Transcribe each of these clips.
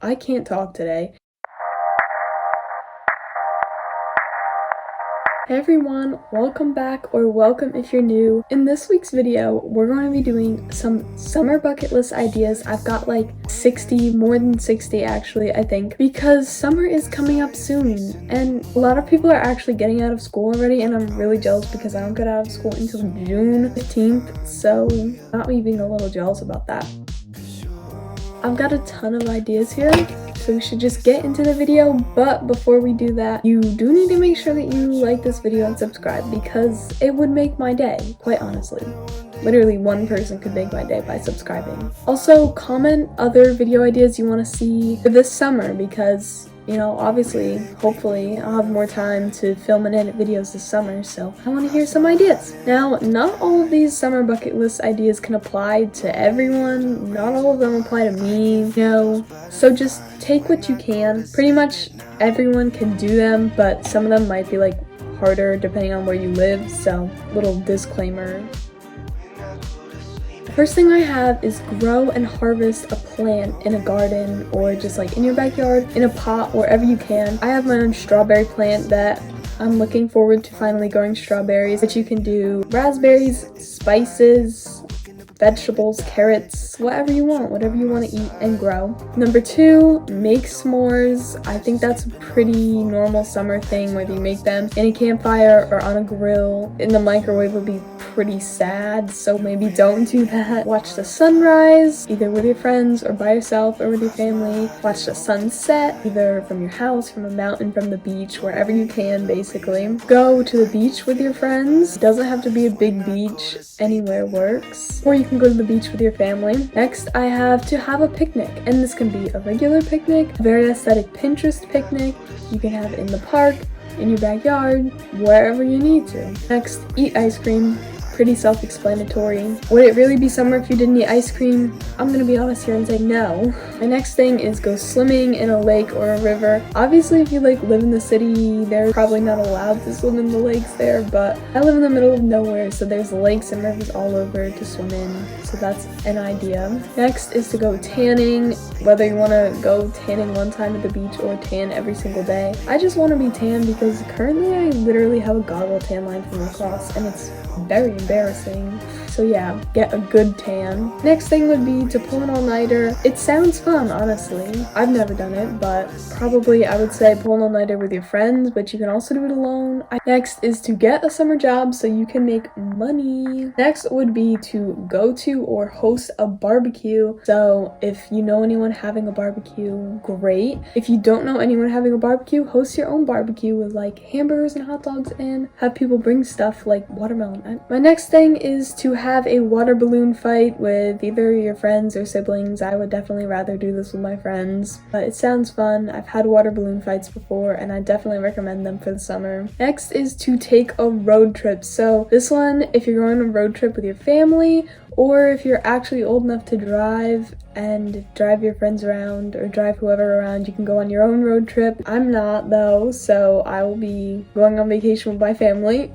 I can't talk today. Hey everyone, welcome back, or welcome if you're new. In this week's video, we're going to be doing some summer bucket list ideas. I've got like 60, more than 60 actually, I think, because summer is coming up soon and a lot of people are actually getting out of school already, and I'm really jealous because I don't get out of school until June 15th, so not me being a little jealous about that. I've got a ton of ideas here, so we should just get into the video. But before we do that, you do need to make sure that you like this video and subscribe, because it would make my day, quite honestly. Literally one person could make my day by subscribing. Also, comment other video ideas you want to see for this summer, because you know, obviously, hopefully, I'll have more time to film and edit videos this summer, so I want to hear some ideas. Now, not all of these summer bucket list ideas can apply to everyone. Not all of them apply to me, you know, so just take what you can. Pretty much everyone can do them, but some of them might be like harder depending on where you live, so little disclaimer. First thing I have is grow and harvest a plant in a garden, or just like in your backyard, in a pot, wherever you can. I have my own strawberry plant that I'm looking forward to finally growing strawberries, but you can do raspberries, spices, vegetables, carrots, whatever you want to eat and grow. Number 2, make s'mores. I think that's a pretty normal summer thing, whether you make them in a campfire or on a grill. In the microwave would be pretty sad, so maybe don't do that. Watch the sunrise, either with your friends or by yourself or with your family. Watch the sunset, either from your house, from a mountain, from the beach, wherever you can, basically. Go to the beach with your friends. It doesn't have to be a big beach, anywhere works. Or you can go to the beach with your family. Next, I have to have a picnic, and this can be a regular picnic, a very aesthetic Pinterest picnic. You can have it in the park, in your backyard, wherever you need to. Next, eat ice cream. Pretty self-explanatory. Would it really be summer if you didn't eat ice cream? I'm gonna be honest here and say no. My next thing is go swimming in a lake or a river. Obviously, if you like live in the city, they're probably not allowed to swim in the lakes there, but I live in the middle of nowhere, so there's lakes and rivers all over to swim in, so that's an idea. Next is to go tanning, whether you want to go tanning one time at the beach or tan every single day. I just want to be tan because currently I literally have a goggle tan line from lacrosse, and it's very embarrassing. So yeah, get a good tan. Next thing would be to pull an all-nighter. It sounds fun, honestly. I've never done it, but probably I would say pull an all-nighter with your friends, but you can also do it alone. Next is to get a summer job so you can make money. Next would be to go to or host a barbecue. So if you know anyone having a barbecue, great. If you don't know anyone having a barbecue, host your own barbecue with like hamburgers and hot dogs, and have people bring stuff like watermelon. My next thing is to have a water balloon fight with either your friends or siblings. I would definitely rather do this with my friends, but it sounds fun. I've had water balloon fights before, and I definitely recommend them for the summer. Next is to take a road trip. So this one, if you're going on a road trip with your family, or if you're actually old enough to drive and drive your friends around or drive whoever around, you can go on your own road trip. I'm not though, so I will be going on vacation with my family.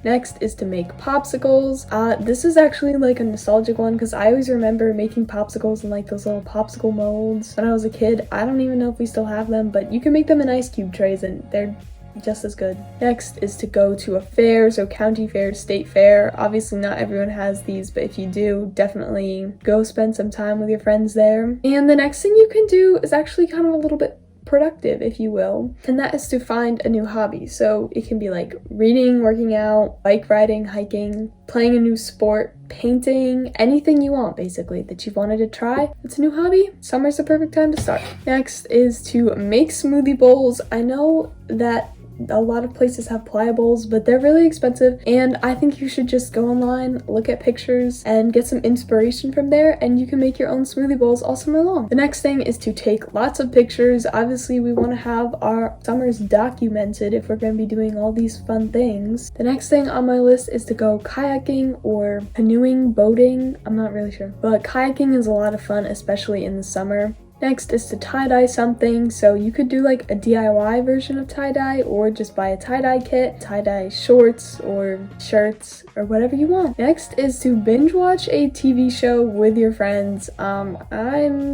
Next is to make popsicles. This is actually like a nostalgic one because I always remember making popsicles in like those little popsicle molds when I was a kid. I don't even know if we still have them, but you can make them in ice cube trays and they're just as good. Next is to go to a fair, so county fair, state fair. Obviously not everyone has these, but if you do, definitely go spend some time with your friends there. And the next thing you can do is actually kind of a little bit productive, if you will, and that is to find a new hobby. So it can be like reading, working out, bike riding, hiking, playing a new sport, painting, anything you want basically that you've wanted to try. It's a new hobby. Summer's the perfect time to start. Next is to make smoothie bowls. I know that a lot of places have playa bowls, but they're really expensive, and I think you should just go online, look at pictures, and get some inspiration from there, and you can make your own smoothie bowls all summer long. The next thing is to take lots of pictures. Obviously, we want to have our summers documented if we're going to be doing all these fun things. The next thing on my list is to go kayaking or canoeing, boating. I'm not really sure, but kayaking is a lot of fun, especially in the summer. Next is to tie-dye something, so you could do like a DIY version of tie-dye or just buy a tie-dye kit, tie-dye shorts or shirts or whatever you want. Next is to binge watch a TV show with your friends. I'm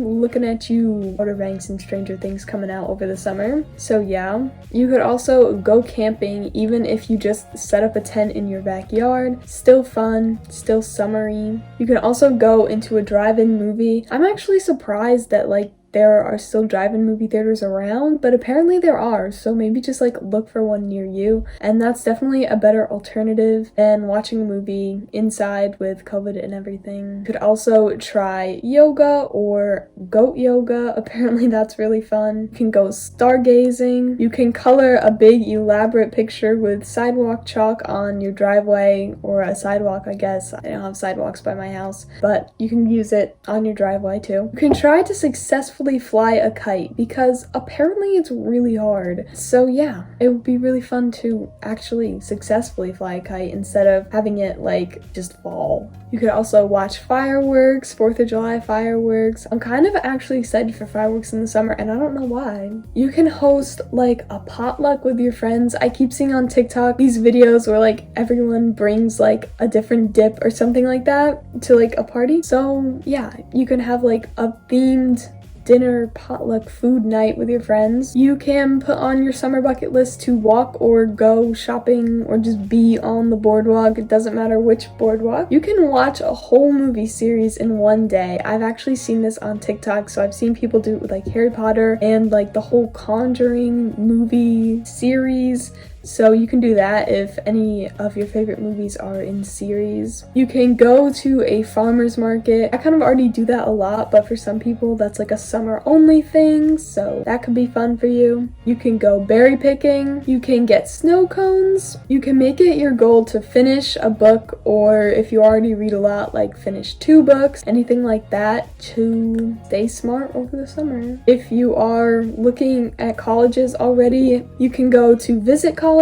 looking at you, Outer Banks and Stranger Things coming out over the summer, so yeah. You could also go camping even if you just set up a tent in your backyard. Still fun, still summery. You can also go into a drive-in movie. I'm actually surprised that like there are still drive-in movie theaters around, but apparently there are, so maybe just like look for one near you, and that's definitely a better alternative than watching a movie inside with COVID and everything. You could also try yoga or goat yoga. Apparently that's really fun. You can go stargazing. You can color a big elaborate picture with sidewalk chalk on your driveway, or a sidewalk, I guess. I don't have sidewalks by my house, but you can use it on your driveway too. You can try to successfully fly a kite because apparently it's really hard. So yeah, it would be really fun to actually successfully fly a kite instead of having it like just fall. You could also watch fireworks, 4th of July fireworks. I'm kind of actually excited for fireworks in the summer and I don't know why. You can host like a potluck with your friends. I keep seeing on TikTok these videos where like everyone brings like a different dip or something like that to like a party. So yeah, you can have like a themed dinner potluck food night with your friends. You can put on your summer bucket list to walk or go shopping or just be on the boardwalk. It doesn't matter which boardwalk. You can watch a whole movie series in one day. I've actually seen this on TikTok, so I've seen people do it with like Harry Potter and like the whole Conjuring movie series. So you can do that if any of your favorite movies are in series. You can go to a farmer's market. I kind of already do that a lot, but for some people that's like a summer only thing, so that could be fun for you. You can go berry picking. You can get snow cones. You can make it your goal to finish a book, or if you already read a lot, like finish 2 books, anything like that to stay smart over the summer. If you are looking at colleges already, you can go to visit colleges.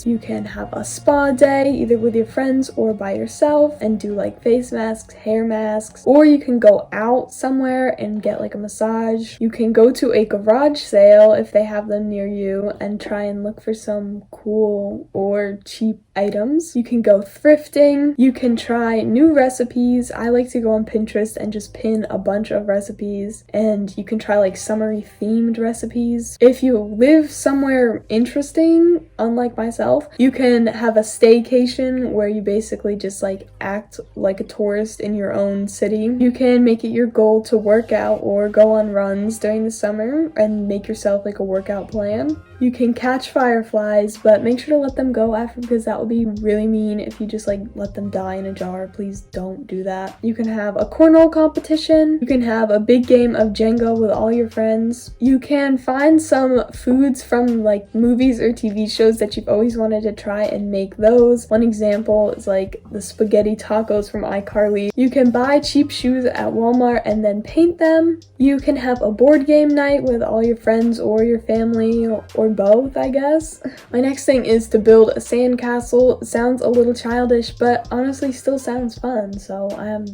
You can have a spa day either with your friends or by yourself and do like face masks, hair masks, or you can go out somewhere and get like a massage. You can go to a garage sale if they have them near you and try and look for some cool or cheap items. You can go thrifting. You can try new recipes. I like to go on Pinterest and just pin a bunch of recipes, and you can try like summery themed recipes. If you live somewhere interesting, unlike myself, you can have a staycation where you basically just like act like a tourist in your own city. You can make it your goal to work out or go on runs during the summer and make yourself like a workout plan. You can catch fireflies, but make sure to let them go after, because that would be really mean if you just like let them die in a jar. Please don't do that. You can have a cornhole competition. You can have a big game of Jenga with all your friends. You can find some foods from like movies or TV shows that you've always wanted to try and make those. One example is like the spaghetti tacos from iCarly. You can buy cheap shoes at Walmart and then paint them. You can have a board game night with all your friends or your family, or both, I guess. My next thing is to build a sandcastle. It sounds a little childish, but honestly still sounds fun, so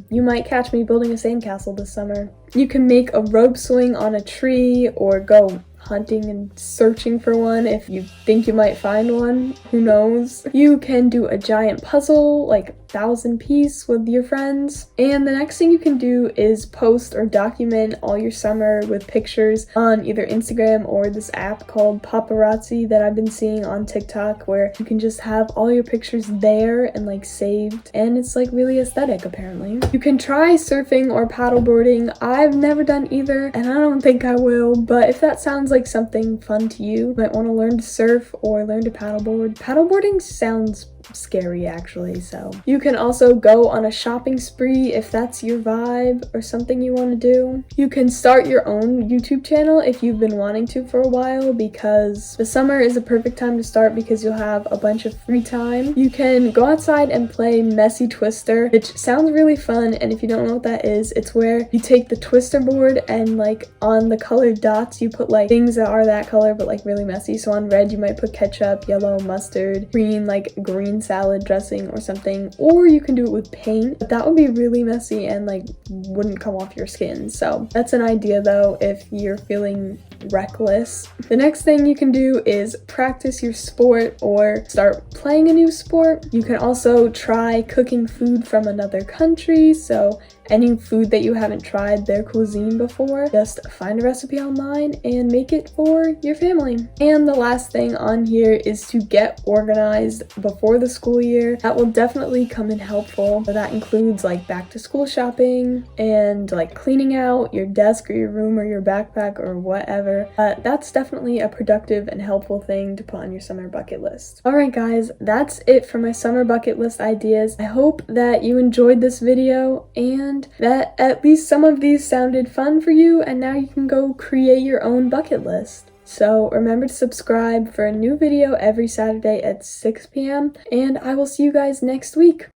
you might catch me building a sandcastle this summer. You can make a rope swing on a tree or go hunting and searching for one if you think you might find one. Who knows? You can do a giant puzzle, like 1,000-piece with your friends. And the next thing you can do is post or document all your summer with pictures on either Instagram or this app called Paparazzi that I've been seeing on TikTok, where you can just have all your pictures there and like saved, and it's like really aesthetic apparently. You can try surfing or paddleboarding. I've never done either and I don't think I will, but if that sounds like something fun to you, might want to learn to surf or learn to paddleboard. Paddleboarding sounds scary actually, so you can also go on a shopping spree if that's your vibe or something you want to do. You can start your own YouTube channel if you've been wanting to for a while, because the summer is a perfect time to start because you'll have a bunch of free time. You can go outside and play Messy Twister, which sounds really fun, and if you don't know what that is, it's where you take the twister board and like on the colored dots you put like things that are that color but like really messy. So on red you might put ketchup, yellow mustard, green like green plain salad dressing or something, or you can do it with paint, but that would be really messy and like wouldn't come off your skin. So that's an idea though if you're feeling reckless. The next thing you can do is practice your sport or start playing a new sport. You can also try cooking food from another country, so any food that you haven't tried their cuisine before, just find a recipe online and make it for your family. And the last thing on here is to get organized before the school year. That will definitely come in helpful. So that includes like back to school shopping and like cleaning out your desk or your room or your backpack or whatever. That's definitely a productive and helpful thing to put on your summer bucket list. Alright guys, that's it for my summer bucket list ideas. I hope that you enjoyed this video and that at least some of these sounded fun for you, and now you can go create your own bucket list. So remember to subscribe for a new video every Saturday at 6 p.m. and I will see you guys next week.